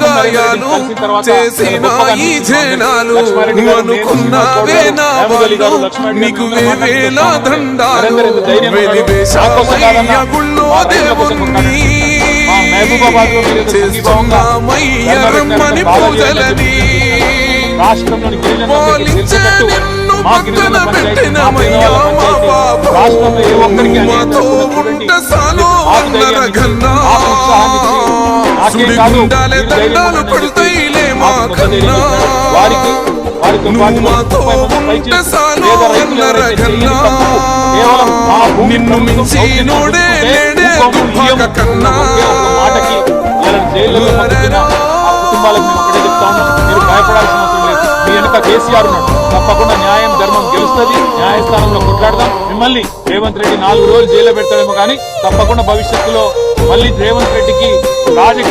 గాయాలు చేసిన ఈ జనాలు అనుకున్నావే నా వాళ్ళు నీకు వేవేల దండాలు వెలివేశామయ్య గుళ్ళో దేవుణ్ణి చేస్తున్నామయ్య రమ్మని పూజలని పోలించే నిన్ను పక్కన పెట్టినమయ్యా మా బాబు మాతో ఉంట సాలో అన్నర గన్నా సుడి గుండాలే దండాలు పడతాయిలే మా కన్నా నువ్వు మాతో ఉంట సాలో అన్నర గన్నా నిన్ను మించి నోడే లేడే దుర్భాగ కన్నా భయపడాల్సిన అవసరం లేదు. మీ వెనుక కేసీఆర్ ఉన్నాడు. తప్పకుండా న్యాయం ధర్మం గెలుస్తుంది. న్యాయస్థానంలో కొట్లాడదాం. మిమ్మల్ని రేవంత్ రెడ్డి 4 రోజులు జైల్లో పెడతాడేమో కానీ తప్పకుండా భవిష్యత్తులో మళ్ళీ రేవంత్ రెడ్డికి రాజకీయ